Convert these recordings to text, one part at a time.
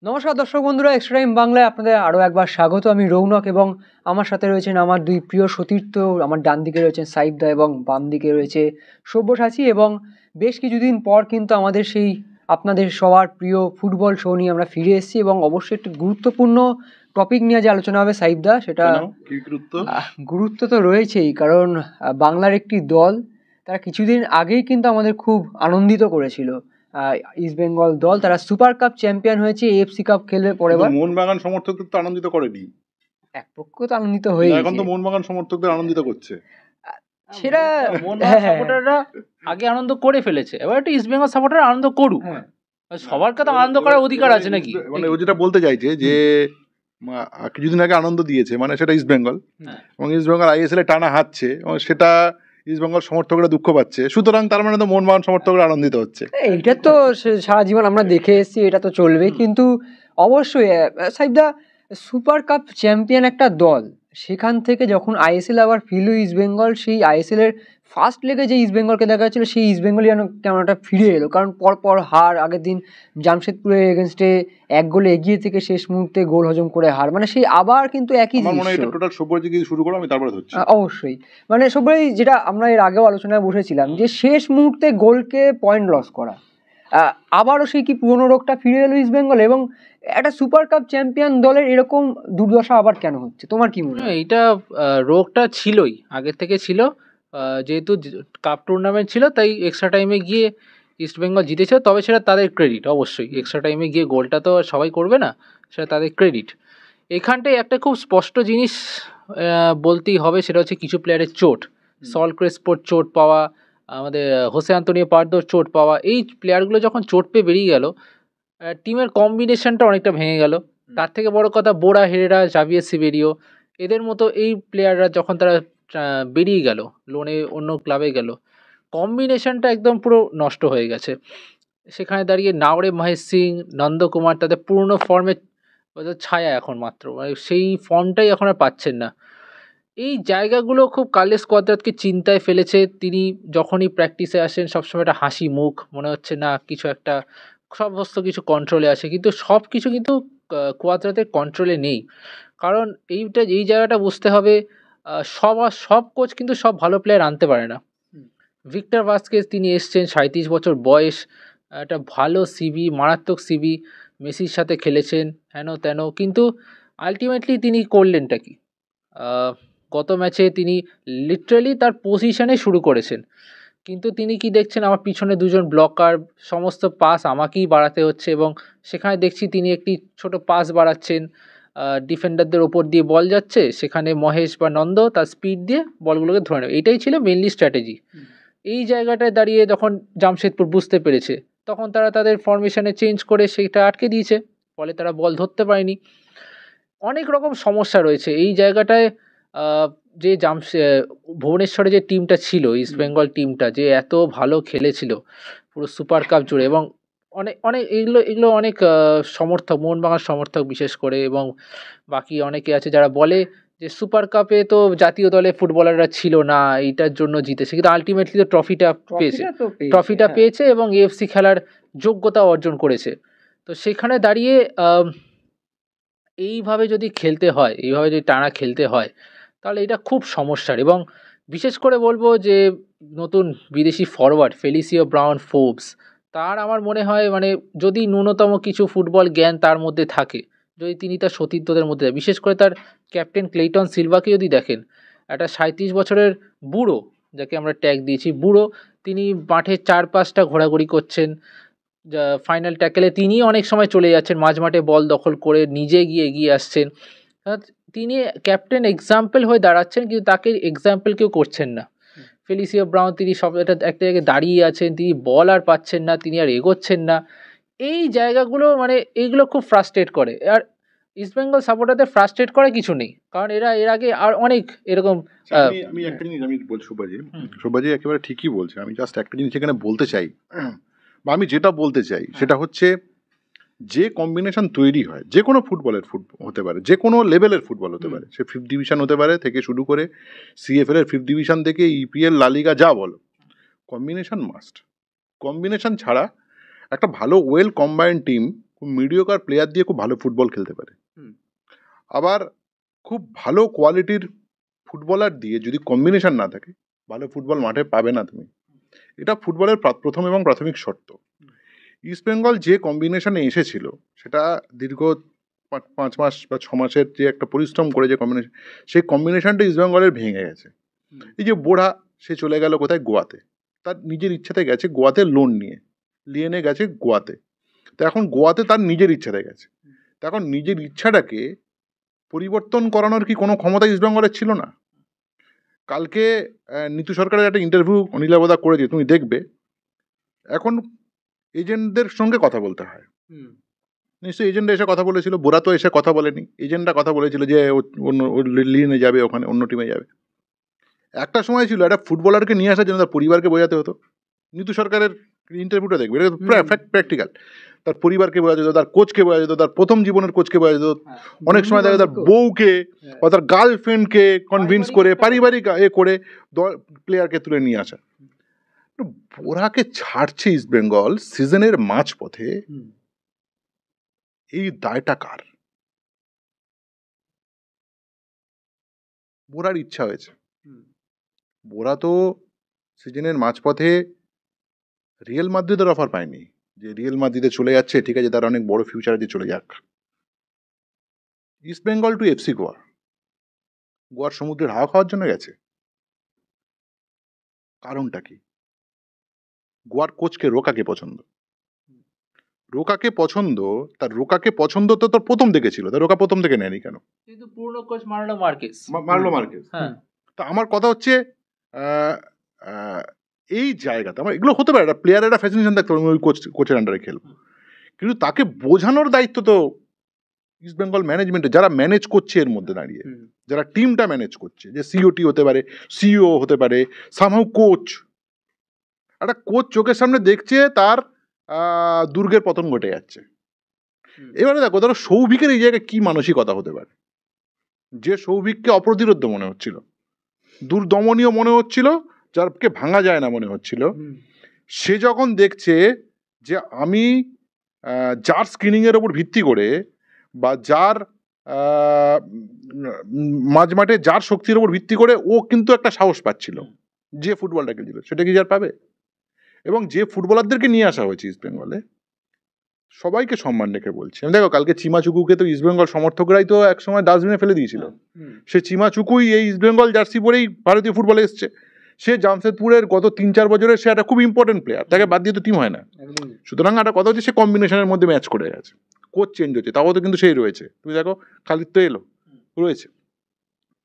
নমস্কার দর্শক বন্ধুরা, এক্সট্রা টাইম বাংলায় আপনাদের আরও একবার স্বাগত। আমি রৌনক এবং আমার সাথে রয়েছেন আমার দুই প্রিয় সতীর্থ। আমার ডান দিকে রয়েছেন সাইফদা এবং বাম দিকে রয়েছে সব্যসাচী। এবং বেশ কিছুদিন পর কিন্তু আমাদের সেই আপনাদের সবার প্রিয় ফুটবল শো নিয়ে আমরা ফিরে এসেছি এবং অবশ্যই একটি গুরুত্বপূর্ণ টপিক নিয়ে যে আলোচনা হবে সাইফদা, সেটা গুরুত্ব তো রয়েছেই, কারণ বাংলার একটি দল তারা কিছুদিন আগেই কিন্তু আমাদের খুব আনন্দিত করেছিল। ইস্ট বেঙ্গল দল, তারা সুপার কাপ চ্যাম্পিয়ন হয়েছে, এএফসি কাপ খেলবে পরের বার। মোহনবাগান সমর্থকদের তো আনন্দিত করেনি, এক পক্ষ তো আনন্দিত হয়েছে, এখন তো মোহনবাগান সমর্থকদের আনন্দিত করছে। সেটা মোহনবাগান সাপোর্টাররা আগে আনন্দ করে ফেলেছে, এবার একটা ইস্ট বেঙ্গল সাপোর্টার আনন্দ করুক। সবার কাছে আনন্দ করার অধিকার আছে নাকি? মানে ও যেটা বলতে চাইছে যে কিছুদিন আগে আনন্দ দিয়েছে, মানে সেটা ইস্ট বেঙ্গল, এবং ইস্ট বেঙ্গল আইএসএল এ টানা হারছে এবং সেটা ইস্ট বেঙ্গল সমর্থকরা দুঃখ পাচ্ছে, সুতরাং তার মানে তো মোহনবাগান সমর্থকরা আনন্দিত হচ্ছে। এইটা তো সারা জীবন আমরা দেখে এসেছি, এটা তো চলবে। কিন্তু অবশ্যই সাইফদা, সুপার কাপ চ্যাম্পিয়ন একটা দল, সেখান থেকে যখন আইএসএল আবার ফিরল ইস্ট বেঙ্গল, সেই আইএসএল এর ফার্স্ট লেগে যে ইস্ট বেঙ্গলকে দেখা যাচ্ছিল, সেই ইস্ট বেঙ্গলই যেন কেমন একটা ফিরে এলো। কারণ পরপর হার, আগের দিন জামশেদপুরের এগেনস্টে 1 গোলে এগিয়ে থেকে শেষ মুহূর্তে গোল হজম করে হার, মানে সেই আবার কিন্তু একই জিনিস। অবশ্যই, মানে সবাই যেটা আমরা এর আগেও আলোচনায় বসেছিলাম, যে শেষ মুহূর্তে গোলকে পয়েন্ট লস করা, আবারও সেই কি পুরনো রোগটা ফিরে এলো ইস্ট বেঙ্গল। এবং একটা সুপার কাপ চ্যাম্পিয়ন দলের এরকম দুর্দশা আবার কেন হচ্ছে, তোমার কি মনে হয়? এইটা রোগটা ছিলই, আগের থেকে ছিল, যেহেতু কাপ টুর্নামেন্ট ছিল তাই এক্সট্রা টাইমে গিয়ে ইস্ট বেঙ্গল জিতেছে, তবে সেটা তাদের ক্রেডিট। অবশ্যই এক্সট্রা টাইমে গিয়ে গোলটা তো সবাই করবে না, সেটা তাদের ক্রেডিট। এখানটায় একটা খুব স্পষ্ট জিনিস বলতেই হবে, সেটা হচ্ছে কিছু প্লেয়ারের চোট, সল ক্রেসপোর চোট পাওয়া, আমাদের হোসে আন্তোনিও পার্দোর চোট পাওয়া, এই প্লেয়ারগুলো যখন চোট পেয়ে বেরিয়ে গেল, টিমের কম্বিনেশনটা অনেকটা ভেঙে গেল। তার থেকে বড় কথা, বোরা হেরেরা, জাভিয়ার সিবেরিও, এদের মতো এই প্লেয়াররা যখন তারা বেরিয়ে গেল, লোনে অন্য ক্লাবে গেল, কম্বিনেশনটা একদম পুরো নষ্ট হয়ে গেছে। সেখানে দাঁড়িয়ে নাওরে মহেশ সিং, নন্দকুমার, তাদের পুরনো ফর্মের ছায়া এখন মাত্র, মানে সেই ফর্মটাই এখন আর পাচ্ছেন না। এই জায়গাগুলো খুব কার্লোস কোয়াদ্রাতকে চিন্তায় ফেলেছে। তিনি যখনই প্র্যাকটিসে আসেন সবসময় একটা হাসি মুখ, মনে হচ্ছে না কিছু একটা, সমস্ত কিছু কন্ট্রোলে আসে, কিন্তু সব কিছু কিন্তু কোয়াদ্রাতের কন্ট্রোলে নেই। কারণ এই জায়গাটা বুঝতে হবে, সব কোচ কিন্তু সব ভালো প্লেয়ার আনতে পারে না। ভিক্টর ভাস্কেজ, তিনি এসছেন, 37 বছর বয়স, একটা ভালো সিবি, মারাত্মক সিবি, মেসির সাথে খেলেছেন, হেন তেন, কিন্তু আলটিমেটলি তিনি করলেনটা কি? গত ম্যাচে তিনি লিটারালি তার পজিশনে শুরু করেছেন, কিন্তু তিনি কি দেখছেন, আমার পিছনে দুজন ব্লকার, সমস্ত পাস আমাকেই বাড়াতে হচ্ছে, এবং সেখানে দেখছি তিনি একটি ছোট পাস বাড়াচ্ছেন, ডিফেন্ডারদের ওপর দিয়ে বল যাচ্ছে, সেখানে মহেশ বা নন্দ তার স্পিড দিয়ে বলগুলোকে ধরে নেবে, এটাই ছিল মেনলি স্ট্র্যাটেজি। এই জায়গাটায় দাঁড়িয়ে যখন জামশেদপুর বুঝতে পেরেছে, তখন তারা তাদের ফরমেশনে চেঞ্জ করে সেইটা আটকে দিয়েছে, ফলে তারা বল ধরতে পারেনি। অনেক রকম সমস্যা রয়েছে এই জায়গাটায়। যে ভুবনেশ্বরে যে টিমটা ছিল, ইস্ট বেঙ্গল টিমটা যে এত ভালো খেলেছিল পুরো সুপার কাপ জুড়ে, এবং অনেক অনেক এগুলো অনেক সমর্থক, মোহনবাগান সমর্থক বিশেষ করে, এবং বাকি অনেকে আছে যারা বলে যে সুপার কাপে তো জাতীয় দলে ফুটবলাররা ছিল না, এইটার জন্য জিতেছে, কিন্তু আলটিমেটলি তো ট্রফিটা পেয়েছে এবং এএফসি খেলার যোগ্যতা অর্জন করেছে। তো সেখানে দাঁড়িয়ে এইভাবে যদি খেলতে হয়, এইভাবে যদি টানা খেলতে হয়, তাহলে এটা খুব সমস্যার। এবং বিশেষ করে বলবো যে নতুন বিদেশি ফরওয়ার্ড ফেলিসিও ব্রাউন ফোর্বস, তার আমার মনে হয়, মানে যদি ন্যূনতম কিছু ফুটবল জ্ঞান তার মধ্যে থাকে, যদি তিনি তার সতীর্থদের মধ্যে, বিশেষ করে তার ক্যাপ্টেন ক্লেইটন সিলভাকে যদি দেখেন, একটা 37 বছরের বুড়ো, যাকে আমরা ট্যাগ দিয়েছি বুড়ো, তিনি মাঠে 4-5টা ঘোরাঘুরি করছেন, ফাইনাল ট্যাকেলে তিনি অনেক সময় চলে যাচ্ছেন, মাঝমাঠে বল দখল করে নিজে গিয়ে এগিয়ে আসছেন, তিনি ক্যাপ্টেন এক্সাম্পল হয়ে দাঁড়াচ্ছেন, কিন্তু তাকে এক্সাম্পল কেউ করছেন না। ফেলিসিও ব্রাউন, তিনি সব একটা জায়গায় দাঁড়িয়ে আছেন, তিনি বল আর পাচ্ছেন না, তিনি আর এগোচ্ছেন না। এই জায়গাগুলো, মানে এইগুলো খুব ফ্রাস্ট্রেট করে, আর ইস্টবেঙ্গল সাপোর্টারদের ফ্রাস্ট্রেট করে কিছু নেই, কারণ এরা এর আগে আর অনেক এরকম। আমি একটা জিনিস আমি বলছি, সুবাজি একেবারে ঠিকই বলছে। আমি জাস্ট একটা জিনিস এখানে বলতে চাই, বা আমি যেটা বলতে চাই সেটা হচ্ছে, যে কম্বিনেশন তৈরি হয় যে কোনো ফুটবলের হতে পারে, যে কোনো লেভেলের ফুটবল হতে পারে, সে 5th ডিভিশন হতে পারে থেকে শুরু করে সিএফএল এর 5th ডিভিশন থেকে ইপিএল, লালিগা, যা বলো, কম্বিনেশন মাস্ট। কম্বিনেশন ছাড়া একটা ভালো ওয়েল কম্বাইন্ড টিম খুব মিডিওকার প্লেয়ার দিয়ে খুব ভালো ফুটবল খেলতে পারে। হুম। আবার খুব ভালো কোয়ালিটির ফুটবলার দিয়ে যদি কম্বিনেশন না থাকে, ভালো ফুটবল মাঠে পাবে না তুমি। এটা ফুটবলের প্রথম এবং প্রাথমিক শর্ত। ইস্টবেঙ্গল যে কম্বিনেশনে এসেছিল সেটা দীর্ঘ 5 মাস বা 6 মাসের যে একটা পরিশ্রম করে যে কম্বিনেশন, সেই কম্বিনেশনটা ইস্টবেঙ্গলের ভেঙে গেছে। এই যে বোড়া, সে চলে গেল কোথায়? গোয়াতে। তার নিজের ইচ্ছাতে গেছে, গোয়াতে লোন নিয়ে লিয়েনে গেছে গোয়াতে। তো এখন গোয়াতে তার নিজের ইচ্ছাতে গেছে। তো এখন নিজের ইচ্ছাটাকে পরিবর্তন করানোর কি কোনো ক্ষমতা ইস্টবেঙ্গলের ছিল না? কালকে নীতু সরকারের একটা ইন্টারভিউ অনিলাবদা করেছে, তুমি দেখবে। এখন এজেন্টদের সঙ্গে কথা বলতে হয়, নিশ্চয়ই এজেন্ট এসে কথা বলেছিল, বোরা তো এসে কথা বলেনি, এজেন্টরা কথা বলেছিল যে অন্য লিনে যাবে, ওখানে অন্য টিমে যাবে। একটা সময় ছিল একটা ফুটবলারকে নিয়ে আসার জন্য তার পরিবারকে বোঝাতে হতো। নীতু সরকারের ইন্টারভিউটা দেখবে, এটা প্র্যাকটিক্যাল। তার পরিবারকে বোঝা যেত, তার কোচকে বোঝা যেত, তার প্রথম জীবনের কোচকে বোঝা যেত, অনেক সময় দেখা তার বউকে বা তার গার্লফ্রেন্ডকে কনভিন্স করে পারিবারিক করে প্লেয়ারকে তুলে নিয়ে আসা। বোরাকে ছাড়ছে ইস্ট বেঙ্গল সিজনের মাঝপথে, এই দায়টা কার? বোরার ইচ্ছা হয়েছে। বোরা তো সিজনের মাঝপথে রিয়েল মাদ্রিদের অফার পায়নি যে রিয়েল মাদ্রিদে চলে যাচ্ছে, ঠিক আছে, তার অনেক বড় ফিউচার আছে, চলে যাক। ইস্ট বেঙ্গল টু এফসি গোয়া, গোয়ার সমুদ্রের হাওয়া খাওয়ার জন্য গেছে। কারণটা কি? গোয়ার কোচকে রোকাকে পছন্দ, রোকাকে পছন্দ। তার রোকাকে পছন্দ তো তোর প্রথম থেকে ছিল, তার রোকা প্রথম থেকে নেয়নি কেন? কিন্তু পুরনো কোচ মার্লো মার্কেস। হ্যাঁ। তা আমার কথা হচ্ছে এই জায়গাতে আমার এগুলো হতে পারে, একটা প্লেয়ারের একটা ফ্যাসিনেশন থাকতে পারে, ওই কোচের আন্ডারে খেলবো, কিন্তু তাকে বোঝানোর দায়িত্ব তো ইস্ট বেঙ্গল ম্যানেজমেন্টে, যারা ম্যানেজ করছে এর মধ্যে দাঁড়িয়ে, যারা টিমটা ম্যানেজ করছে, যে সিওটি হতে পারে, সিইও হতে পারে, সামহাউ কোচ। একটা কোচ চোখের সামনে দেখছে তার দুর্গের পতন ঘটে যাচ্ছে। এবারে দেখো, ধরো সৌভিকের এই জায়গায় কি মানসিকতা হতে পারে, যে সৌভিককে অপ্রতিরোধ্য মনে হচ্ছিল, দুর্দমনীয় মনে হচ্ছিল, যারকে ভাঙা যায় না মনে হচ্ছিল, সে যখন দেখছে যে আমি যার স্ক্রিনিংয়ের ওপর ভিত্তি করে বা যার মাঝমাঠে যার শক্তির ওপর ভিত্তি করে ও কিন্তু একটা সাহস পাচ্ছিল, যে ফুটবলটা খেলছিল সেটা কি যার পাবে? এবং যে ফুটবলারদেরকে নিয়ে আসা হয়েছে ইস্ট বেঙ্গলে, সবাইকে সম্মান রেখে বলছে। দেখো, কালকে চিমাচুকুকে তো ইস্ট বেঙ্গল সমর্থকরাই তো একসময় ডাস্টবিনে ফেলে দিয়েছিল। সে চিমাচুকুই এই ইস্ট বেঙ্গল জার্সি পরেই ভারতীয় ফুটবলে এসছে। সে জামশেদপুরের গত 3-4 বছরের সে একটা খুব ইম্পর্টেন্ট প্লেয়ার, তাকে বাদ দিয়ে তো টিম হয় না। সুতরাং একটা কথা হচ্ছে, সে কম্বিনেশনের মধ্যে ম্যাচ করে গেছে। কোচ চেঞ্জ হচ্ছে, তাও তো কিন্তু সেই রয়েছে। তুমি দেখো, খালিদ তো এলো, রয়েছে।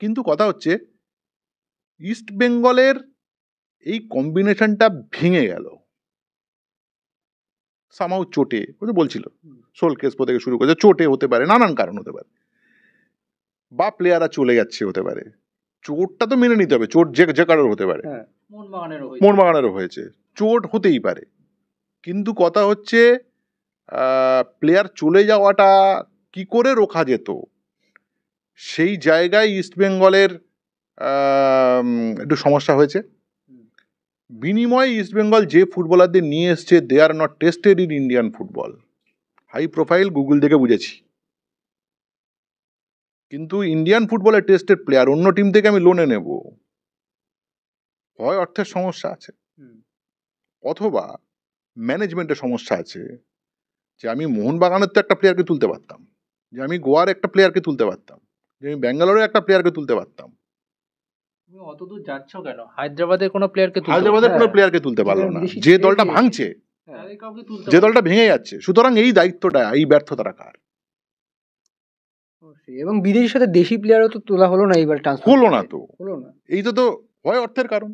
কিন্তু কথা হচ্ছে, ইস্ট বেঙ্গলের এই কম্বিনেশনটা ভেঙে গেল সামাও চোটে। ও তো বলছিল সোল কেসপো থেকে শুরু করে চোটে হতে পারে, নানান কারণ হতে পারে, বা প্লেয়াররা চলে যাচ্ছে হতে পারে। চোটটা তো মেনে নিতে হবে, চোট যে কারোর হতে পারে, মোহনবাগানেরও হয়েছে, চোট হতেই পারে। কিন্তু কথা হচ্ছে, প্লেয়ার চলে যাওয়াটা কি করে রোখা যেত, সেই জায়গায় ইস্ট বেঙ্গলের একটু সমস্যা হয়েছে। বিনিময়ে ইস্ট বেঙ্গল যে ফুটবলারদের নিয়ে এসছে, they are not tested in Indian football. High profile, Google দেখে বুঝেছি, কিন্তু ইন্ডিয়ান ফুটবলে টেস্টেড প্লেয়ার অন্য টিম থেকে আমি লোনে নেব, হয় অর্থের সমস্যা আছে, অথবা ম্যানেজমেন্টের সমস্যা আছে। যে আমি মোহনবাগানের তো একটা প্লেয়ারকে তুলতে পারতাম, যে আমি গোয়ার একটা প্লেয়ারকে তুলতে পারতাম, যে আমি ব্যাঙ্গালোরের একটা প্লেয়ারকে তুলতে পারতাম, অতদূর যাচ্ছ কেন? হায়দ্রাবাদের কোনো প্লেয়ারকে হায়দ্রাবাদের কোনো প্লেয়ারকে তুলতে পারলো না, যে দলটা ভাঙছে, যে দলটা ভেঙে যাচ্ছে। সুতরাং এই দায়িত্বটা, এই ব্যর্থতাটা কার? এবং বিদেশির সাথে দেশি প্লেয়ারও তো তোলা হলো না এবার, হলো না তো, এই তো হয় অর্থের কারণ,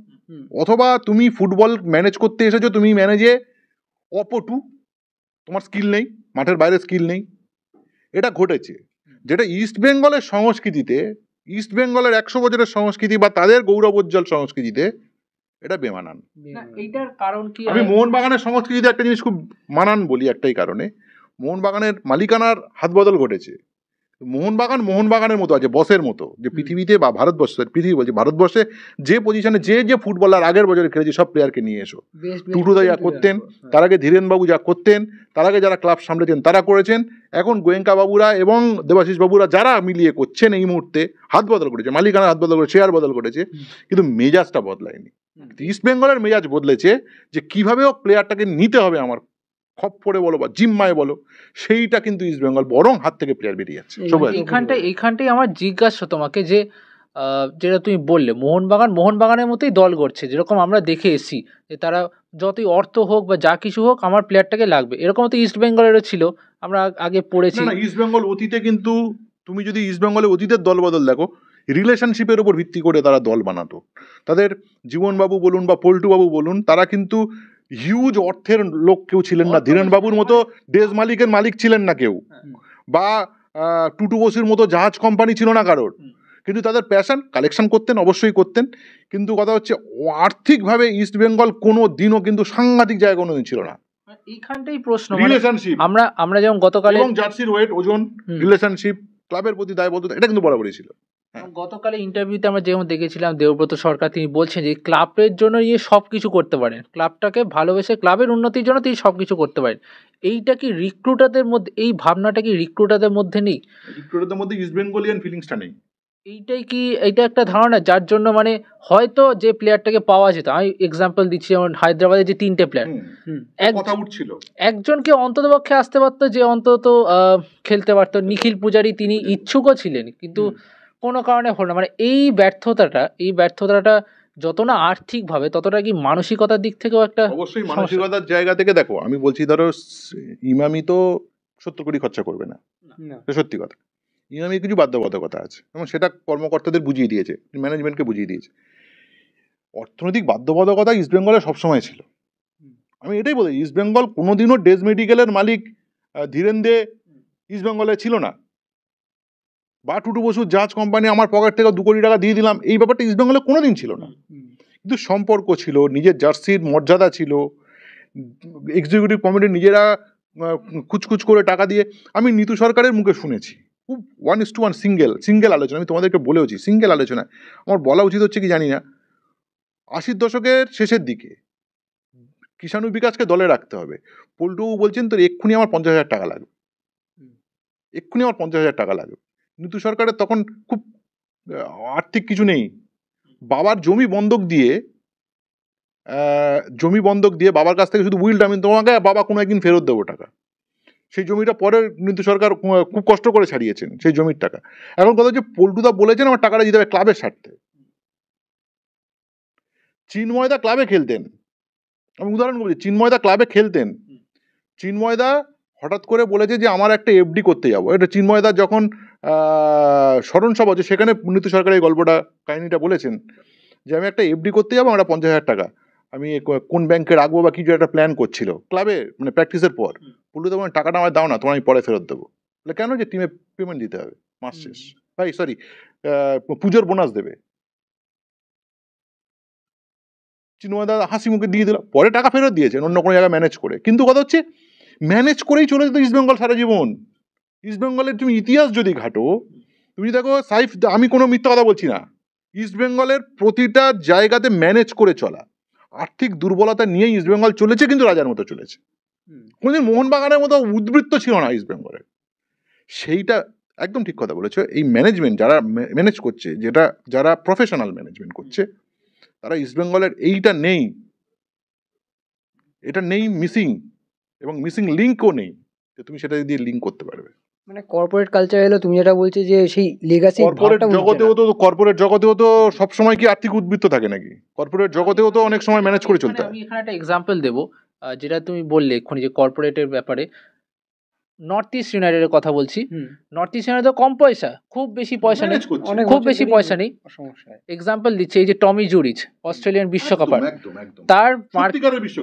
অথবা তুমি ফুটবল ম্যানেজ করতে এসেছো, তুমি ম্যানেজে অপটু, তোমার স্কিল নেই, মাঠের বাইরে স্কিল নেই। এটা ঘটেছে, যেটা ইস্ট বেঙ্গলের সংস্কৃতিতে, ইস্ট বেঙ্গলের 100 বছরের সংস্কৃতি বা তাদের গৌরবোজ্জ্বল সংস্কৃতিতে এটা বেমানান। এইটার কারণ কি? আমি মোহনবাগানের সংস্কৃতিতে একটা জিনিস খুব মানান বলি, একটাই কারণে, মোহনবাগানের মালিকানার হাত বদল ঘটেছে, মোহনবাগানের মতো আছে, বসের মতো, যে পৃথিবীতে বা ভারতবর্ষে যে পজিশনে যে ফুটবলার আগের বছরে খেলেছে সব প্লেয়ারকে নিয়ে এসো। টুটুদা যা করতেন, তার আগে ধীরেনবাবু যা করতেন, তার আগে যারা ক্লাব সামলেছেন তারা করেছেন, এখন গোয়েঙ্কা বাবুরা এবং দেবাশিস বাবুরা যারা মিলিয়ে করছেন এই মুহূর্তে হাত বদল করেছে, মালিকানা হাত বদল করেছে, শেয়ার বদল করেছে, কিন্তু মেজাজটা বদলায়নি। ইস্ট বেঙ্গলের মেজাজ বদলেছে যে কিভাবে ও প্লেয়ারটাকে নিতে হবে আমার খপ্পরে বলো বা জিম্মায় বলো, সেইটা কিন্তু ইস্ট বেঙ্গল বরং হাত থেকে প্লেয়ার বেরিয়ে যাচ্ছে। এইখানটাই আমার জিজ্ঞাসা তোমাকে যে যেটা তুমি বললে মোহনবাগানের মতোই দল গড়ছে, যেরকম আমরা দেখে এসেছি যে তারা যতই অর্থ হোক বা যা কিছু হোক আমার প্লেয়ারটাকে লাগবে, এরকম তো ইস্ট বেঙ্গলেরও ছিল, আমরা আগে পড়েছি। না, ইস্ট বেঙ্গল অতীতে কিন্তু তুমি যদি ইস্ট বেঙ্গলের অতীতের দল বদল দেখো, রিলেশনশিপের উপর ভিত্তি করে তারা দল বানাতো। তাদের জীবনবাবু বলুন বা পল্টুবাবু বলুন, তারা কিন্তু হিউজ অর্থের লোক কেউ ছিলেন না, ধীরেন বাবুর মতো দেশ মালিকের মালিক ছিলেন না কেউ, বা টুটু বসুর মতো জাহাজ কোম্পানি ছিল না কারোর, কিন্তু তাদের প্যাশন কালেকশন করতেন, অবশ্যই করতেন, কিন্তু কথা হচ্ছে আর্থিকভাবে ইস্ট বেঙ্গল কোনো দিনও কিন্তু সাংঘাতিক জায়গা কোনোদিন ছিল না। এইখানটাই প্রশ্ন, রিলেশনশিপ আমরা যেমন গতকালে এবং জার্সির ওয়েট ওজন, রিলেশনশিপ, ক্লাবের প্রতি দায়বদ্ধতা, এটা কিন্তু বরাবরই ছিল। গতকালে ইন্টারভিউতে আমরা যেমন দেখেছিলাম দেবব্রত সরকার, তিনি বলছেন যে ক্লাবের জন্য ইয়ে সব কিছু করতে পারেন, ক্লাবটাকে ভালোবেসে ক্লাবের উন্নতির জন্য তিনি সব কিছু করতে পারেন। এইটা কি রিক্রুটারদের মধ্যে, এই ভাবনাটা কি রিক্রুটারদের মধ্যে নেই? রিক্রুটারদের মধ্যে ইস্ট বেঙ্গলিয়ান ফিলিংসটা নেই। এইটা একটা ধারণা যার জন্য মানে হয়তো যে প্লেয়ারটাকে পাওয়া যেত, আমি এক্সাম্পল দিচ্ছি, যেমন হায়দ্রাবাদে যে 3টে প্লেয়ার, কথা উঠছিল, একজনকে অন্তত পক্ষে আসতে পারতো যে অন্তত খেলতে পারতো, নিখিল পূজারি, তিনি ইচ্ছুকও ছিলেন কিন্তু কোনো কারণে হলো না। মানে এই ব্যর্থতাটা যত না আর্থিকভাবে ততটা কি মানসিকতার দিক থেকেও একটা? অবশ্যই মানসিকতার জায়গা থেকে দেখো, আমি বলছি ধরো ইমামি তো 70 কোটি খরচা করবে না, সত্যি কথা, ইমামির কিছু বাধ্যবাধকতা আছে এবং সেটা কর্মকর্তাদের বুঝিয়ে দিয়েছে, ম্যানেজমেন্টকে বুঝিয়ে দিয়েছে। অর্থনৈতিক বাধ্যবাধকতা ইস্ট বেঙ্গলে সবসময় ছিল। আমি এটাই বলি, ইস্ট বেঙ্গল কোনোদিনও ডেজ মেডিকেলের মালিক ধীরেন দে ইস্ট বেঙ্গলে ছিল না, বা টুটু বসুর জাহাজ কোম্পানি আমার পকেট থেকে 2 কোটি টাকা দিয়ে দিলাম, এই ব্যাপারটা ইস্ট বেঙ্গলে কোনোদিন ছিল না। কিন্তু সম্পর্ক ছিল, নিজের জার্সির মর্যাদা ছিল, এক্সিকিউটিভ কমিটি নিজেরা কুচকুচ করে টাকা দিয়ে, আমি নীতু সরকারের মুখে শুনেছি খুব 1:1 সিঙ্গেল আলোচনা, আমি তোমাদেরকে বলেওছি সিঙ্গেল আলোচনা, আমার বলা উচিত হচ্ছে কি জানি না, 80 দশকের শেষের দিকে কিষাণু বিকাশকে দলে রাখতে হবে, পল্টুবাবু বলছেন তোর এক্ষুনি আমার 50,000 টাকা লাগবে, এক্ষুনি আমার 50,000 টাকা লাগবে। নীতু সরকারের তখন খুব আর্থিক কিছু নেই, বাবার জমি বন্ধক দিয়ে বাবার কাছ থেকে শুধু উইলটা, আমি তোমাকে বাবা কোনো একদিন ফেরত দেবো টাকা, সেই জমিটা পরে নীতু সরকার খুব কষ্ট করে ছাড়িয়েছেন সেই জমির টাকা। এখন কথা হচ্ছে পল্টুদা বলেছেন আমার টাকাটা দিতে হবে ক্লাবের স্বার্থে। চিন্ময়দা ক্লাবে খেলতেন, আমি উদাহরণ বলছি, চিন্ময়দা ক্লাবে খেলতেন, চিন্ময়দা হঠাৎ করে বলেছে যে আমার একটা এফডি করতে যাবো, এটা চিন্ময়দা যখন স্মরণ সভা হচ্ছে সেখানে নীতু সরকার এই গল্পটা কাহিনীটা বলেছেন যে আমি একটা এফডি করতে যাবো, আমরা 50,000 টাকা আমি কোন ব্যাংকে রাখবো বা কিছু একটা প্ল্যান করছিল ক্লাবে, মানে প্র্যাকটিসের পর। বললো তখন টাকাটা আমার দাও না, তোমার আমি পরে ফেরত দেবো। বলে কেন? যে টিমে পেমেন্ট দিতে হবে মাস শেষ, পুজোর বোনাস দেবে। চিন্ময়দা হাসি মুখে দিয়ে দিল, পরে টাকা ফেরত দিয়েছেন অন্য কোনো জায়গায় ম্যানেজ করে। কিন্তু কথা হচ্ছে ম্যানেজ করেই চলে যেত ইস্ট বেঙ্গল সারা জীবন। ইস্ট বেঙ্গলের তুমি ইতিহাস যদি ঘাটো, তুমি দেখো সাইফ, আমি কোনো মিথ্যা কথা বলছি না, ইস্ট বেঙ্গলের প্রতিটা জায়গাতে ম্যানেজ করে চলা, আর্থিক দুর্বলতা নিয়েই ইস্ট বেঙ্গল চলেছে, কিন্তু রাজার মতো চলেছে। কোনোদিন মোহনবাগানের মতো উদ্বৃত্ত ছিল না ইস্ট বেঙ্গলের। সেইটা একদম ঠিক কথা বলেছো। এই ম্যানেজমেন্ট যারা ম্যানেজ করছে, যারা প্রফেশনাল ম্যানেজমেন্ট করছে, তারা ইস্ট বেঙ্গলের এইটা নেই, এটা নেই, মিসিং, এবং মিসিং লিঙ্কও নেই যে তুমি সেটা দিয়ে লিঙ্ক করতে পারবে। মানে কর্পোরেট কালচার এলো, তুমি যেটা বলছো যে সেই লেগাসি কর্পোরেট জগতেও তো সবসময় কি আর্থিক উদ্বৃত্ত থাকে নাকি? কর্পোরেট জগতেও তো অনেক সময় ম্যানেজ করে চলতে হয়। আমি এখানে একটা এক্সাম্পল দেবো, যেটা তুমি বললে এক্ষুনি যে কর্পোরেটের ব্যাপারে, নর্থ ইস্ট ইউনাইটেডের কথা বলছি। নর্থ ইস্ট ইউনাইটেড কম পয়সা, খুব বেশি পয়সা নেই, খুব বেশি পয়সা নেই। এক্সাম্পল দিচ্ছে এই যে টমি জুরিচ, অস্ট্রেলিয়ান বিশ্বকাপার,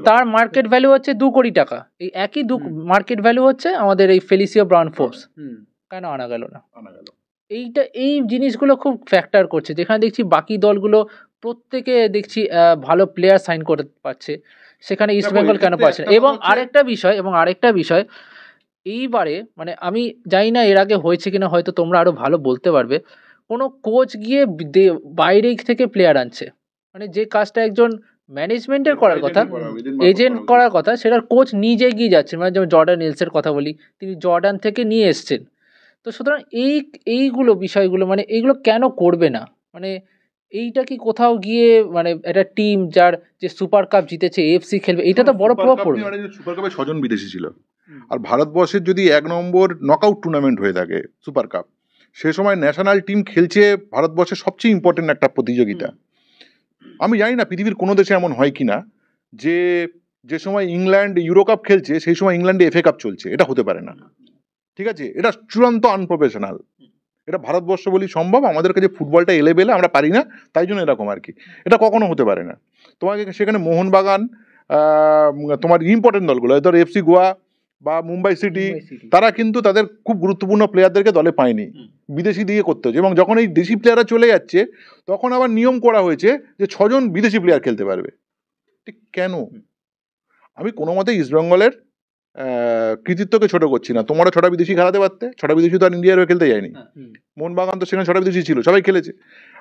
তার মার্কেট ভ্যালু হচ্ছে 2 কোটি টাকা। এই একই মার্কেট ভ্যালু হচ্ছে আমাদের এই ফেলিসিও ব্রাউন ফোর্বস, কেন আনা গেল না? এই জিনিসগুলো খুব ফ্যাক্টর করছে, যেখানে দেখছি বাকি দলগুলো প্রত্যেকে দেখছি ভালো প্লেয়ার সাইন করতে পারছে, সেখানে ইস্ট বেঙ্গল কেন পারছে না? এবং আরেকটা বিষয় এইবারে মানে আমি জানি না এর আগে হয়েছে কিনা, হয়তো তোমরা আরো ভালো বলতে পারবে, কোনো কোচ গিয়ে বাইরে থেকে প্লেয়ার আনছে, মানে যে কাজটা একজন ম্যানেজমেন্টের করার কথা, এজেন্ট করার কথা, সেটার কোচ নিজে গিয়ে যাচ্ছে। মানে যেমন জর্ডান এলসের কথা বলি, তিনি জর্ডান থেকে নিয়ে এসছেন। তো সুতরাং এইগুলো বিষয়গুলো মানে এইগুলো কেন করবে না? মানে এইটা কি কোথাও গিয়ে মানে একটা টিম যার যে সুপার কাপ জিতেছে, এএফসি খেলবে, এটা তো বড় প্রভাব পড়বে। সুপার কাপে 6 জন বিদেশি ছিল, আর ভারতবর্ষের যদি 1 নম্বর নকআউট টুর্নামেন্ট হয়ে থাকে সুপার কাপ, সে সময় ন্যাশনাল টিম খেলছে ভারতবর্ষের সবচেয়ে ইম্পর্টেন্ট একটা প্রতিযোগিতা। আমি জানি না পৃথিবীর কোনো দেশে এমন হয় কিনা যে যে সময় ইংল্যান্ড ইউরো কাপ খেলছে সেই সময় ইংল্যান্ডে এফএ কাপ চলছে, এটা হতে পারে না। ঠিক আছে, এটা চূড়ান্ত আনপ্রফেশনাল। এটা ভারতবর্ষ বলি সম্ভব, আমাদের কাছে ফুটবলটা এলেবেলে আমরা পারি না, তাই জন্য এরকম আর কি। এটা কখনো হতে পারে না। তোমাকে সেখানে মোহনবাগান, তোমার ইম্পর্টেন্ট দলগুলো ধর এফসি গোয়া বা মুম্বাই সিটি, তারা কিন্তু তাদের খুব গুরুত্বপূর্ণ প্লেয়ারদেরকে দলে পায়নি, বিদেশি দিয়ে করতে হচ্ছে। এবং যখন এই দেশি প্লেয়াররা চলে যাচ্ছে তখন আবার নিয়ম করা হয়েছে যে 6 জন বিদেশি প্লেয়ার খেলতে পারবে। ঠিক কেন? আমি কোনো মতে ইস্টবেঙ্গলের কৃতিত্বকে ছোট করছি না, তোমরা 6টা বিদেশি খেলাতে পারতে, 6টা বিদেশি তো আর ইন্ডিয়ার হয়ে খেলতে যায়নি। মোহনবাগান তো সেখানে 6টা বিদেশি ছিল, সবাই খেলেছে,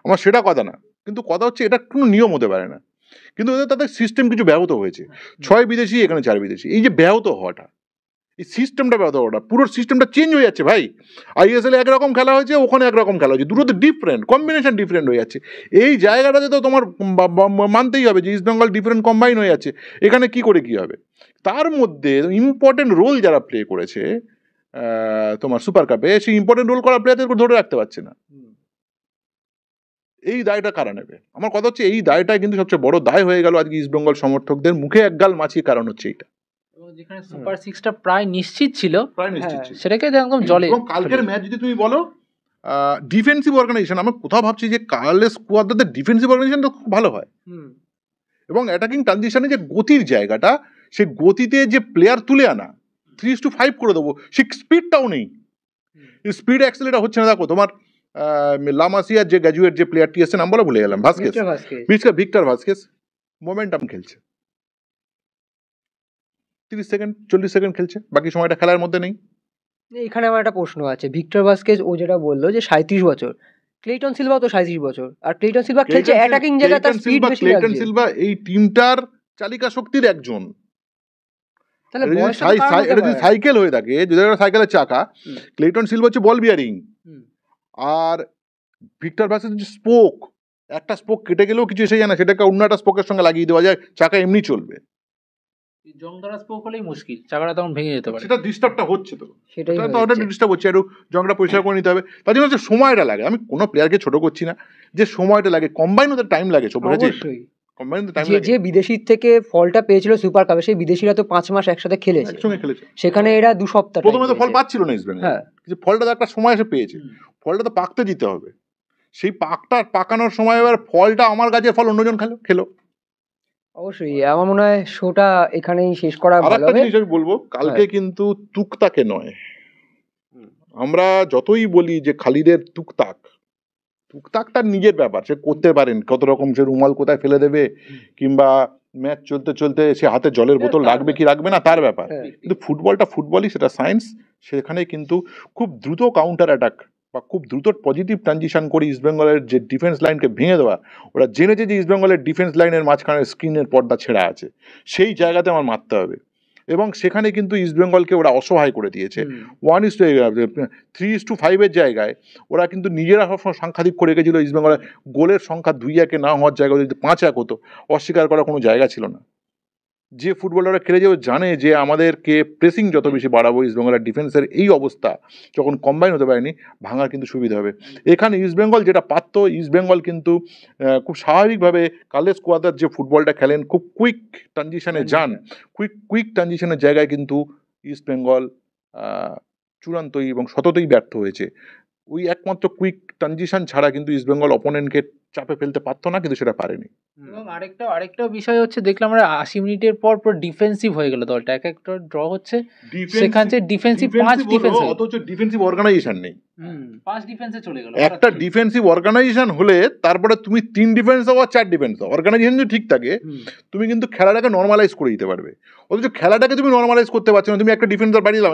আমার সেটা কথা না। কিন্তু কথা হচ্ছে এটা কোনো নিয়ম হতে পারে না। কিন্তু তাদের সিস্টেম কিছু ব্যাহত হয়েছে। 6 বিদেশি এখানে 4 বিদেশি, এই যে ব্যাহত হওয়াটা, এই সিস্টেমটা ব্যাহত হওয়াটা, পুরো সিস্টেমটা চেঞ্জ হয়ে যাচ্ছে ভাই। আইএসএল একরকম খেলা হয়েছে, ওখানে একরকম খেলা হয়েছে, দুটো তো ডিফারেন্ট কম্বিনেশন, ডিফারেন্ট হয়ে যাচ্ছে। এই জায়গাটাতে তো তোমার মানতেই হবে যে ইস্টবেঙ্গল ডিফারেন্ট কম্বাইন হয়ে যাচ্ছে। এখানে কি করে কি হবে? তার মধ্যে ইম্পর্টেন্ট রোল যারা প্লে করেছে তোমার সুপার কাপে, সেই ইম্পর্টেন্ট রোল করা প্লেয়ারদের ধরে রাখতে পারছে না। এই দায়টা কারা নেবে? আমার কথা হচ্ছে এই দায়টা কিন্তু সবচেয়ে বড় দায় হয়ে গেল আজকে ইস্টবেঙ্গল সমর্থকদের মুখে একগাল মাছি, কারণ হচ্ছে এইটা। এবং যেখানে সুপার সিক্সটা প্রায় নিশ্চিত ছিল, প্রায় নিশ্চিত ছিল, সেটাকে একদম জলে। এবং কালকের ম্যাচ যদি তুমি বলো ডিফেন্সিভ অর্গানাইজেশন, আমরা কোথাও ভাবছি যে কার্লেস স্কোয়াডদের ডিফেন্সিভ অর্গানাইজেশনটা খুব ভালো হয়, এবং অ্যাটাকিং ট্রানজিশনে যে গতির জায়গাটা, সেই গতিতে যে প্লেয়ার তুলে আনা 3:5 করে দেবো, সেই স্পিডটাও নেই। স্পিড অ্যাক্সেলেটা হচ্ছে না। দেখো তোমার লামাসিয়ার যে গ্র্যাজুয়েট যে প্লেয়ারটি এসছে, নাম বলে ভুলে গেলাম, ভাস্কেস, ভিক্টর ভাস্কেস, মোমেন্টাম খেলছে, 30 সেকেন্ড 40 সেকেন্ড খেলছে, বাকি সময়টা খেলার মধ্যে নেই। এখানে আমার একটা প্রশ্ন আছে। ভিক্টর ভাস্কেজ ও যেটা বললো যে 37 বছর, ক্লেটন সিলভাও তো 37 বছর, আর ক্লেটন সিলভা খেলছে অ্যাটাকিং জায়গা, তার স্পিড বেশি লাগছে। ক্লেটন সিলভা এই টিমটার চালিকা শক্তির একজন। তাহলে এটা যদি সাইকেল হয়ে থাকে, যদি একটা সাইকেলের চাকা, ক্লেটন সিলভা হচ্ছে বল বিয়ারিং, আর ভিক্টর ভাস্কেজ হচ্ছে স্পোক। একটা স্পোক কেটে গেলেও কিছু এসে যায় না, সেটাকে অন্য একটা স্পোকের সঙ্গে লাগিয়ে দেওয়া যায়, চাকা এমনি চলবে। জংদারা স্পোক হলেই মুশকিল, চাকাটা তখন ভেঙে যেতে পারে। সেটা ডিস্টার্বটা হচ্ছে, তো সেটাই তো অলরেডি ডিস্টার্ব হচ্ছে, একটু জংটা পরিষ্কার করে নিতে হবে। তার জন্য হচ্ছে সময়টা লাগে। আমি কোনো প্লেয়ারকে ছোট করছি না, যে সময়টা লাগে, কম্বাইন হতে টাইম লাগে, সব অবশ্যই। কম্বাইন হতে টাইম যে লাগে। যে বিদেশির থেকে ফলটা পেয়েছিল সুপার কাপে, সেই বিদেশিরা তো 5 মাস একসাথে খেলেছে, একসঙ্গে খেলেছে, সেখানে এরা 2 সপ্তাহ প্রথমে তো ফল পাচ্ছিল না ইস্টবেঙ্গল, হ্যাঁ, কিন্তু ফলটা তো একটা সময় এসে পেয়েছে, ফলটা তো পাকতে দিতে হবে। সেই পাকানোর সময় এবার ফলটা, আমার গাছের ফল অন্যজন খেলো। অবশ্যই। আমার মনে হয় শোটা এখানেই শেষ করা আর ভালো একটা হবে। জিনিস আমি বলবো, কালকে কিন্তু তুকতাকে নয়, আমরা যতই বলি যে খালিদের তুকতাক তার নিজের ব্যাপার, সে করতে পারেন কত রকম, সে রুমাল কোথায় ফেলে দেবে, কিংবা ম্যাচ চলতে চলতে সে হাতে জলের বোতল রাখবে কি রাখবে না, তার ব্যাপার। কিন্তু ফুটবলটা ফুটবলই, সেটা সায়েন্স। সেখানে কিন্তু খুব দ্রুত কাউন্টার অ্যাটাক বা খুব দ্রুত পজিটিভ ট্রানজিশন করে ইস্টবেঙ্গলের যে ডিফেন্স লাইনকে ভেঙে দেওয়া, ওরা জেনেছে যে ইস্টবেঙ্গলের ডিফেন্স লাইনের মাঝখানে স্ক্রিনের পর্দা ছেঁড়া আছে, সেই জায়গাতে আমার মারতে হবে। এবং সেখানে কিন্তু ইস্টবেঙ্গলকে ওরা অসহায় করে দিয়েছে। 3:5 জায়গায় ওরা কিন্তু নিজেরা সবসময় সাংঘাতিক করে গেছিল। ইস্টবেঙ্গলের গোলের সংখ্যা 2-1 না হওয়ার জায়গায় যদি 5-1 হতো, অস্বীকার করার কোনো জায়গা ছিল না। যে ফুটবলাররা খেলে যে জানে যে আমাদেরকে প্রেসিং যত বেশি বাড়াবো, ইস্টবেঙ্গলের ডিফেন্সের এই অবস্থা যখন কম্বাইন হতে পারেনি, ভাঙার কিন্তু সুবিধা হবে। এখানে ইস্টবেঙ্গল যেটা পারত, ইস্টবেঙ্গল কিন্তু খুব স্বাভাবিকভাবে কার্লেস স্কোয়াডার যে ফুটবলটা খেলেন, খুব কুইক ট্রানজিশনে যান, কুইক ট্রানজিশনের জায়গায় কিন্তু ইস্টবেঙ্গল চূড়ান্তই এবং সততই ব্যর্থ হয়েছে। ওই একমাত্র কুইক ট্রানজিশন ছাড়া কিন্তু ইস্টবেঙ্গল অপোনেন্টকে চাপে ফেলতে পারতো না, কিন্তু সেটা পারেনি। এবং আরেকটা বিষয় হচ্ছে দেখলাম আমরা 80 মিনিটের পর পুরো ডিফেন্সিভ হয়ে গেল দলটা, এক একটা ড্র হচ্ছে সেখান থেকে ডিফেন্সিভ 5 ডিফেন্স অথচ ডিফেন্সিভ অর্গানাইজেশন নেই। 5 ডিফেন্সে চলে গেল একটা ডিফেন্সিভ অর্গানাইজেশন হলে তারপরে তুমি 3 ডিফেন্স হও আর 4 ডিফেন্স হও, অর্গানাইজেশন যদি ঠিক থাকে তুমি কিন্তু খেলাটাকে নর্মালাইজ করে দিতে পারবে। অথচ খেলাটাকে তুমি নর্মালাইজ করতে পারছো না, তুমি একটা ডিফেন্সার বাড়িয়ে দিলাম,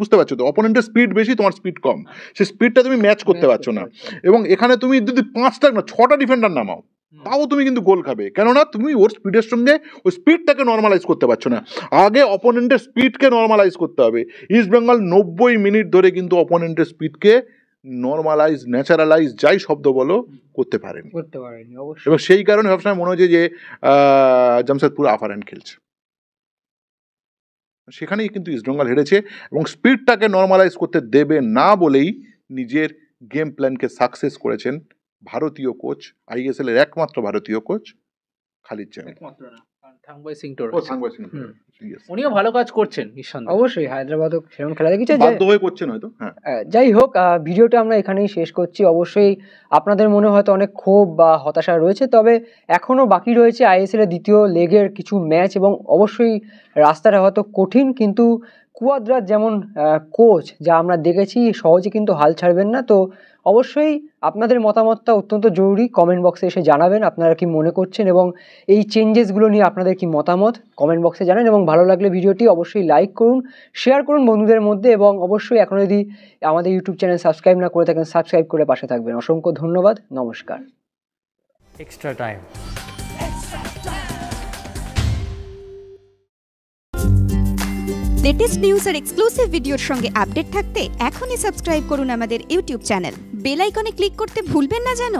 বুঝতে পারছো তো অপোনেন্টের স্পিড বেশি, তোমার স্পিড কম, সেই স্পিডটা তুমি ম্যাচ করতে পারছো না। এবং এখানে তুমি যদি 5টা না 6টা ডিফেন্ডার নামাও তাও তুমি কিন্তু গোল খাবে, কেননা তুমি ওর স্পিডের সঙ্গে ওই স্পিডটাকে নর্মালাইজ করতে পারছো না। আগে অপোনেন্টের স্পিডকে নর্মালাইজ করতে হবে। ইস্ট বেঙ্গল 90 মিনিট ধরে কিন্তু অপোনেন্টের স্পিডকে নর্মালাইজ, ন্যাচারালাইজ, যাই শব্দ বলো, করতে পারেনি অবশ্যই। এবং সেই কারণে সবসময় মনে হচ্ছে যে জামশেদপুর আফার হ্যান্ড খেলছে, সেখানেই কিন্তু ইস্ট বেঙ্গল হেরেছে। এবং স্পিডটাকে নর্মালাইজ করতে দেবে না বলেই নিজের গেম প্ল্যানকে সাকসেস করেছেন ভারতীয় কোচ, আইএসএল এর একমাত্র ভারতীয় কোচ খালিদ জামিল। উনিও ভালো কাজ করছেন নিঃসন্দেহে। অবশ্যই হায়দ্রাবাদও সেরকম খেলা দেখেছে, বাধ্য হয়ে করছেন হয়তো। হ্যাঁ, যাই হোক, ভিডিওটা আমরা এখানেই শেষ করছি। অবশ্যই আপনাদের মনে হয়তো অনেক ক্ষোভ বা হতাশা রয়েছে, তবে এখনও বাকি রয়েছে আইএসএল এর দ্বিতীয় লেগের কিছু ম্যাচ এবং অবশ্যই রাস্তাটা হয়তো কঠিন, কিন্তু কুয়াদ্রার যেমন কোচ যা আমরা দেখেছি সহজে কিন্তু হাল ছাড়বেন না। তো অবশ্যই আপনাদের মতামতটা অত্যন্ত জরুরি, কমেন্ট বক্সে এসে জানাবেন আপনারা কি মনে করছেন এবং এই চেঞ্জেসগুলো নিয়ে আপনাদের কি মতামত কমেন্ট বক্সে জানান। এবং ভালো লাগলে ভিডিওটি অবশ্যই লাইক করুন, শেয়ার করুন বন্ধুদের মধ্যে, এবং অবশ্যই এখনও যদি আমাদের ইউটিউব চ্যানেল সাবস্ক্রাইব না করে থাকেন সাবস্ক্রাইব করে পাশে থাকবেন। অসংখ্য ধন্যবাদ, নমস্কার। Extra time. লেটেস্ট নিউজ আর এক্সক্লুসিভ ভিডিওর সঙ্গে আপডেট থাকতে এখনই সাবস্ক্রাইব করুন আমাদের ইউটিউব চ্যানেল। বেল আইকনে ক্লিক করতে ভুলবেন না যেন।